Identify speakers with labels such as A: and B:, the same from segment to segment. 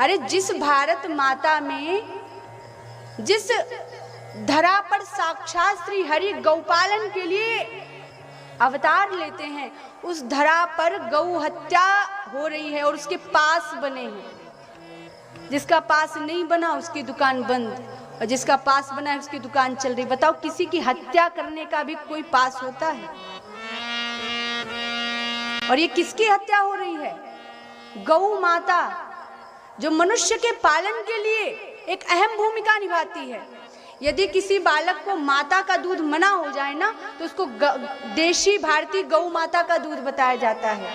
A: अरे जिस भारत माता में, जिस धरा पर साक्षात श्री हरि गौपालन के लिए अवतार लेते हैं, उस धरा पर गौ हत्या हो रही है और उसके पास बने हैं। जिसका पास नहीं बना उसकी दुकान बंद, और जिसका पास बना है उसकी दुकान चल रही। बताओ, किसी की हत्या करने का भी कोई पास होता है? और ये किसकी हत्या हो रही है? गौ माता, जो मनुष्य के पालन के लिए एक अहम भूमिका निभाती है। यदि किसी बालक को माता का दूध मना हो जाए ना, तो उसको देशी भारतीय गौ माता का दूध बताया जाता है।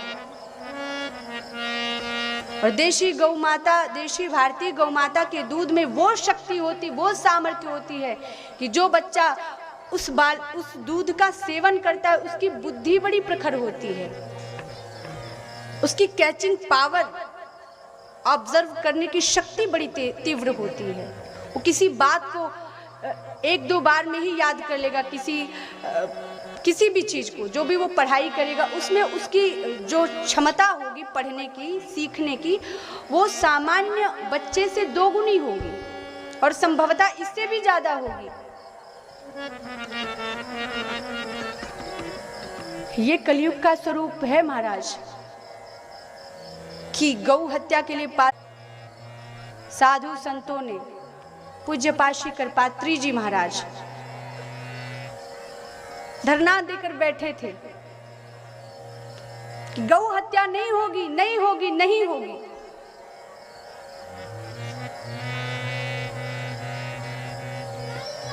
A: और देशी गौ माता, देशी भारतीय गौ माता के दूध में वो शक्ति होती, वो सामर्थ्य होती है कि जो बच्चा उस दूध का सेवन करता है, उसकी बुद्धि बड़ी प्रखर होती है, उसकी कैचिंग पावर, ऑब्जर्व करने की शक्ति बड़ी तीव्र होती है। वो किसी बात को एक दो बार में ही याद कर लेगा। किसी भी चीज को, जो भी वो पढ़ाई करेगा, उसमें उसकी जो क्षमता होगी पढ़ने की, सीखने की, वो सामान्य बच्चे से दोगुनी होगी और संभवतः इससे भी ज्यादा होगी। ये कलयुग का स्वरूप है महाराज, कि गौ हत्या के लिए साधु संतों ने, पूज्य पाशी करपात्री जी महाराज धरना देकर बैठे थे कि गौ हत्या नहीं होगी, नहीं होगी, नहीं होगी।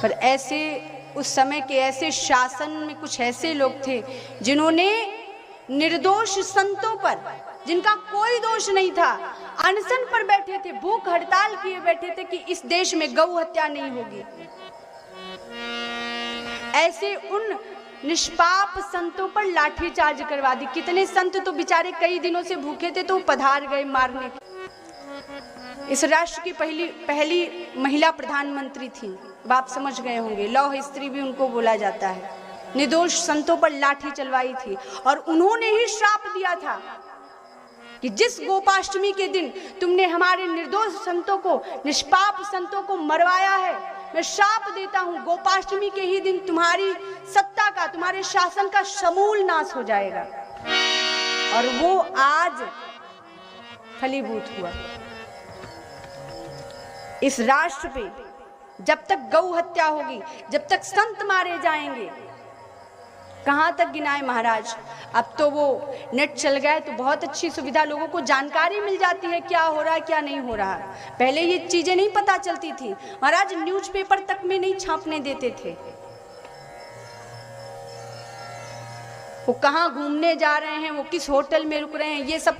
A: पर ऐसे उस समय के ऐसे शासन में कुछ ऐसे लोग थे जिन्होंने निर्दोष संतों पर, जिनका कोई दोष नहीं था, अनशन पर बैठे थे, भूख हड़ताल किए बैठे थे कि इस देश में गौ हत्या नहीं होगी। ऐसे उन निष्पाप संतों पर लाठीचार्ज करवा दी। कितने संत तो बेचारे कई दिनों से भूखे थे तो पधार गए मारने। इस राष्ट्र की पहली महिला प्रधानमंत्री थी, आप समझ गए होंगे, लौह स्त्री भी उनको बोला जाता है। निर्दोष संतों पर लाठी चलवाई थी और उन्होंने ही श्राप दिया था कि जिस गोपाष्टमी के दिन तुमने हमारे निर्दोष संतों को, निष्पाप संतों को मरवाया है, मैं श्राप देता हूं, गोपाष्टमी के ही दिन तुम्हारी सत्ता का, तुम्हारे शासन का समूल नाश हो जाएगा। और वो आज फलीभूत हुआ। इस राष्ट्र पे जब तक गौ हत्या होगी, जब तक संत मारे जाएंगे, कहाँ तक गिनाए महाराज। अब तो वो नेट चल गया है तो बहुत अच्छी सुविधा, लोगों को जानकारी मिल जाती है क्या हो रहा है क्या नहीं हो रहा। पहले ये चीजें नहीं पता चलती थी महाराज, न्यूज़पेपर तक में नहीं छापने देते थे। वो कहाँ घूमने जा रहे हैं, वो किस होटल में रुक रहे हैं, ये सब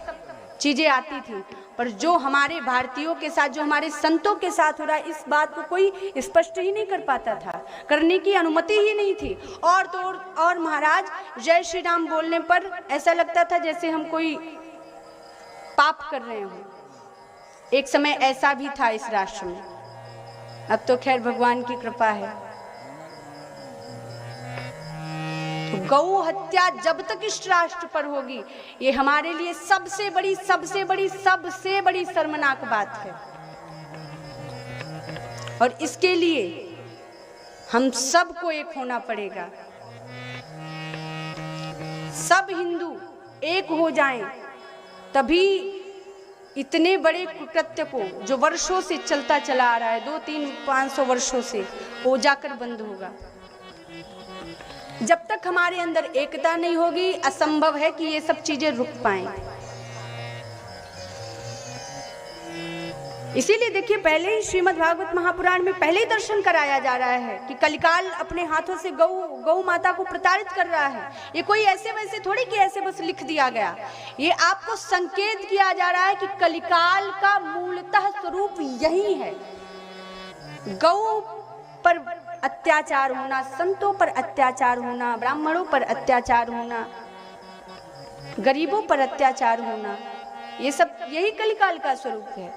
A: चीजें आती थी। पर जो हमारे भारतीयों के साथ, जो हमारे संतों के साथ हो रहा है, इस बात को कोई स्पष्ट ही नहीं कर पाता था, करने की अनुमति ही नहीं थी। और तो और महाराज, जय श्री राम बोलने पर ऐसा लगता था जैसे हम कोई पाप कर रहे हों। एक समय ऐसा भी था इस राष्ट्र में, अब तो खैर भगवान की कृपा है। गौ हत्या जब तक इस राष्ट्र पर होगी, ये हमारे लिए सबसे बड़ी शर्मनाक बात है। और इसके लिए हम सबको एक होना पड़ेगा। सब हिंदू एक हो जाएं, तभी इतने बड़े कुकृत्य को, जो वर्षों से चलता चला आ रहा है, 200-300-500 वर्षों से, वो जाकर बंद होगा। जब तक हमारे अंदर एकता नहीं होगी, असंभव है कि ये सब चीजें रुक पाएं। इसीलिए देखिए, पहले ही श्रीमद् भागवत महापुराण में पहले ही दर्शन कराया जा रहा है कि कलिकाल अपने हाथों से गौ माता को प्रताड़ित कर रहा है। ये कोई ऐसे वैसे थोड़ी कि ऐसे बस लिख दिया गया, ये आपको संकेत किया जा रहा है कि कलिकाल का मूलतः स्वरूप यही है। गौ पर अत्याचार होना, संतों पर अत्याचार होना, ब्राह्मणों पर अत्याचार होना, गरीबों पर अत्याचार होना, ये सब यही कलिकाल का स्वरूप है।